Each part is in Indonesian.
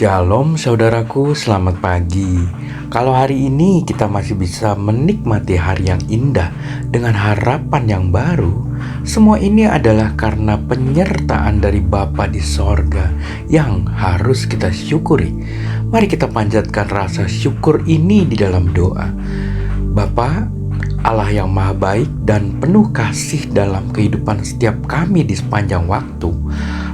Shalom saudaraku, selamat pagi. Kalau hari ini kita masih bisa menikmati hari yang indah dengan harapan yang baru, semua ini adalah karena penyertaan dari Bapa di sorga yang harus kita syukuri. Mari kita panjatkan rasa syukur ini di dalam doa. Bapa, Allah yang maha baik dan penuh kasih dalam kehidupan setiap kami di sepanjang waktu,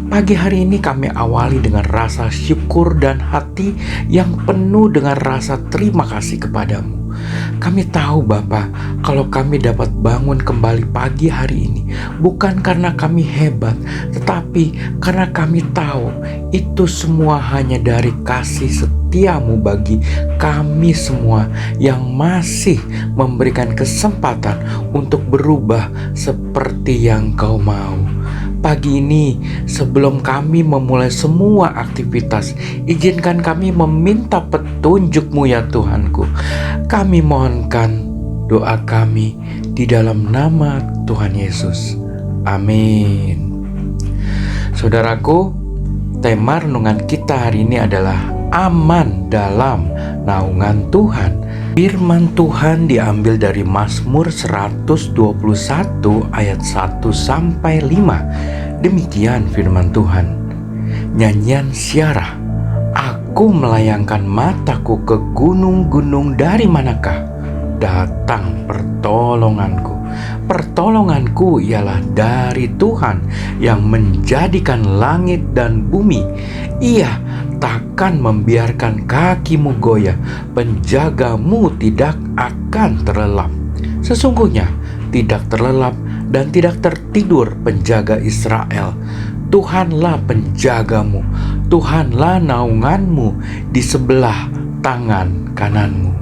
pagi hari ini kami awali dengan rasa syukur dan hati yang penuh dengan rasa terima kasih kepadamu. Kami tahu Bapa, kalau kami dapat bangun kembali pagi hari ini bukan karena kami hebat, tetapi karena kami tahu itu semua hanya dari kasih setiamu bagi kami semua yang masih memberikan kesempatan untuk berubah seperti yang Kau mau. Pagi ini, sebelum kami memulai semua aktivitas, izinkan kami meminta petunjuk-Mu ya Tuhanku. Kami mohonkan doa kami di dalam nama Tuhan Yesus. Amin. Saudaraku, tema renungan kita hari ini adalah aman dalam naungan Tuhan. Firman Tuhan diambil dari Mazmur 121 ayat 1 sampai 5. Demikian firman Tuhan. Nyanyian Syarah. Aku melayangkan mataku ke gunung-gunung, dari manakah datang pertolonganku? Pertolonganku ialah dari Tuhan yang menjadikan langit dan bumi. Ia takkan membiarkan kakimu goyah, penjagamu tidak akan terlelap. Sesungguhnya tidak terlelap dan tidak tertidur penjaga Israel. Tuhanlah penjagamu, Tuhanlah naunganmu di sebelah tangan kananmu.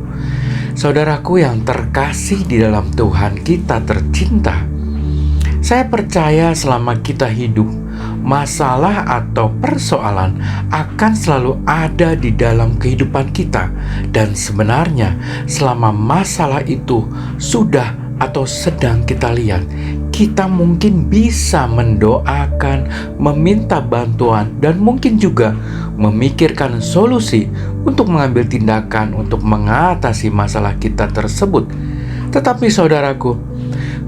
Saudaraku yang terkasih di dalam Tuhan kita tercinta, saya percaya selama kita hidup, masalah atau persoalan akan selalu ada di dalam kehidupan kita. Dan sebenarnya selama masalah itu sudah atau sedang kita lihat, kita mungkin bisa mendoakan, meminta bantuan, dan mungkin juga memikirkan solusi untuk mengambil tindakan untuk mengatasi masalah kita tersebut. Tetapi saudaraku,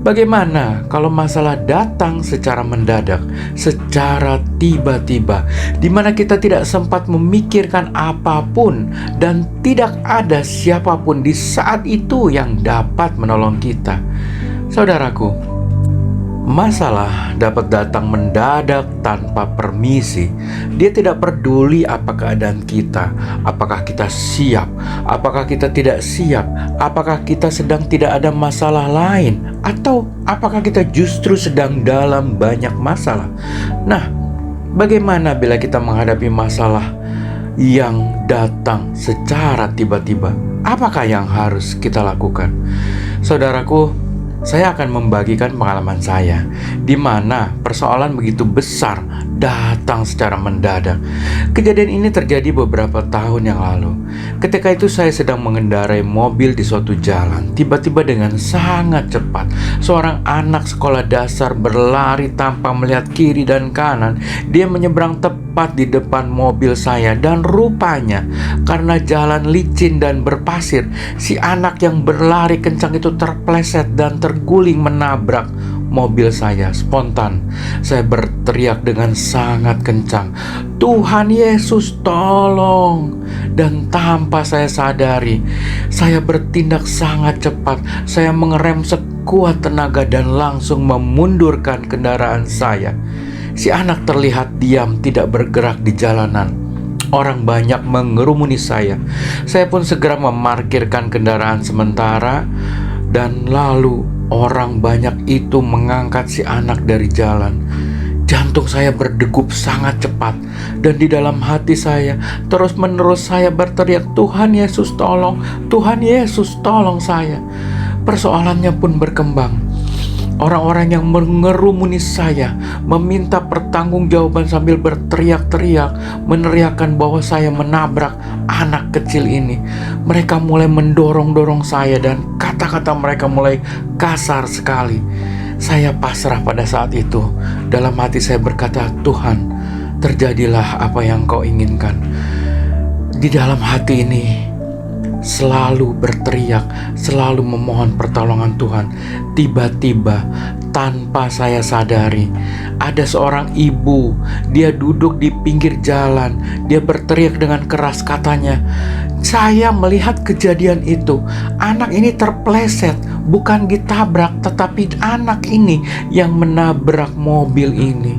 bagaimana kalau masalah datang secara mendadak, secara tiba-tiba, di mana kita tidak sempat memikirkan apapun dan tidak ada siapapun di saat itu yang dapat menolong kita? Saudaraku, masalah dapat datang mendadak tanpa permisi. Dia tidak peduli apa keadaan kita, apakah kita siap, apakah kita tidak siap, apakah kita sedang tidak ada masalah lain, atau apakah kita justru sedang dalam banyak masalah. Nah, bagaimana bila kita menghadapi masalah yang datang secara tiba-tiba? Apakah yang harus kita lakukan? Saudaraku, saya akan membagikan pengalaman saya di mana persoalan begitu besar datang secara mendadak. Kejadian ini terjadi beberapa tahun yang lalu. Ketika itu saya sedang mengendarai mobil di suatu jalan. Tiba-tiba dengan sangat cepat, seorang anak sekolah dasar berlari tanpa melihat kiri dan kanan. Dia menyeberang tepat di depan mobil saya, dan rupanya karena jalan licin dan berpasir, si anak yang berlari kencang itu terpleset dan terguling menabrak mobil saya. Spontan saya berteriak dengan sangat kencang, "Tuhan Yesus, tolong!" Dan tanpa saya sadari, saya bertindak sangat cepat. Saya mengerem sekuat tenaga dan langsung memundurkan kendaraan saya. Si anak terlihat diam, tidak bergerak di jalanan. Orang banyak mengerumuni saya. Saya pun segera memarkirkan kendaraan sementara, dan lalu orang banyak itu mengangkat si anak dari jalan. Jantung saya berdegup sangat cepat, dan di dalam hati saya terus-menerus saya berteriak, "Tuhan Yesus tolong, Tuhan Yesus tolong saya." Persoalannya pun berkembang. Orang-orang yang mengerumuni saya meminta pertanggungjawaban sambil berteriak-teriak, meneriakkan bahwa saya menabrak anak kecil ini. Mereka mulai mendorong-dorong saya dan kata-kata mereka mulai kasar sekali. Saya pasrah pada saat itu. Dalam hati saya berkata, "Tuhan, terjadilah apa yang Kau inginkan." Di dalam hati ini selalu berteriak, selalu memohon pertolongan Tuhan. Tiba-tiba tanpa saya sadari, ada seorang ibu. Dia duduk di pinggir jalan. Dia berteriak dengan keras, katanya, "Saya melihat kejadian itu. Anak ini terpleset, bukan ditabrak, tetapi anak ini yang menabrak mobil ini."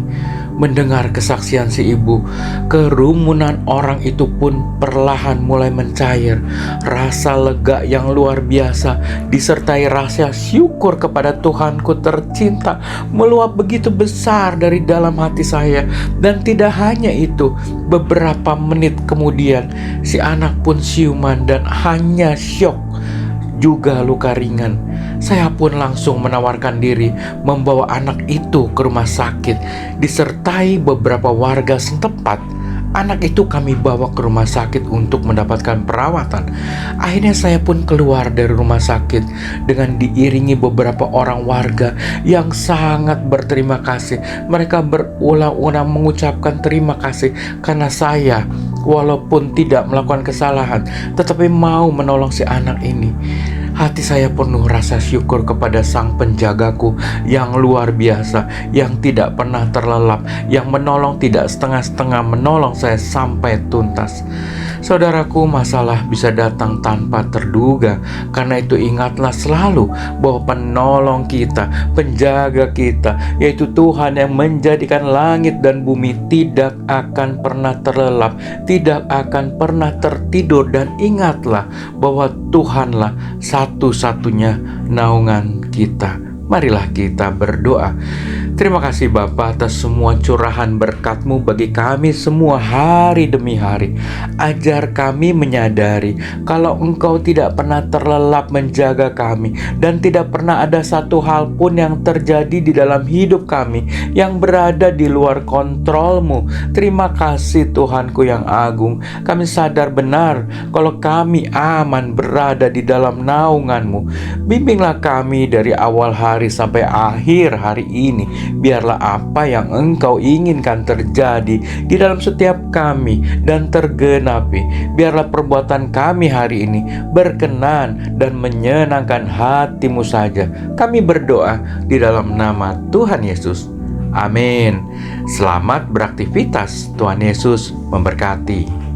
Mendengar kesaksian si ibu, kerumunan orang itu pun perlahan mulai mencair. Rasa lega yang luar biasa disertai rasa syukur kepada Tuhanku tercinta meluap begitu besar dari dalam hati saya. Dan tidak hanya itu, beberapa menit kemudian si anak pun siuman dan hanya syok, juga luka ringan. Saya pun langsung menawarkan diri membawa anak itu ke rumah sakit. Disertai beberapa warga setempat, anak itu kami bawa ke rumah sakit untuk mendapatkan perawatan. Akhirnya saya pun keluar dari rumah sakit dengan diiringi beberapa orang warga yang sangat berterima kasih. Mereka berulang-ulang mengucapkan terima kasih karena saya, walaupun tidak melakukan kesalahan, tetapi mau menolong si anak ini. Hati saya penuh rasa syukur kepada Sang Penjagaku yang luar biasa, yang tidak pernah terlelap, yang menolong tidak setengah-setengah, menolong saya sampai tuntas. Saudaraku, masalah bisa datang tanpa terduga. Karena itu ingatlah selalu bahwa penolong kita, penjaga kita, yaitu Tuhan yang menjadikan langit dan bumi, tidak akan pernah terlelap, tidak akan pernah tertidur. Dan ingatlah bahwa Tuhanlah satu-satunya naungan kita. Marilah kita berdoa. Terima kasih Bapa atas semua curahan berkat-Mu bagi kami semua hari demi hari. Ajar kami menyadari kalau Engkau tidak pernah terlelap menjaga kami, dan tidak pernah ada satu hal pun yang terjadi di dalam hidup kami yang berada di luar kontrol-Mu. Terima kasih Tuhanku yang agung. Kami sadar benar kalau kami aman berada di dalam naungan-Mu. Bimbinglah kami dari awal hari sampai akhir hari ini. Biarlah apa yang Engkau inginkan terjadi di dalam setiap kami dan tergenapi. Biarlah perbuatan kami hari ini berkenan dan menyenangkan hati-Mu saja. Kami berdoa di dalam nama Tuhan Yesus. Amin. Selamat beraktivitas. Tuhan Yesus memberkati.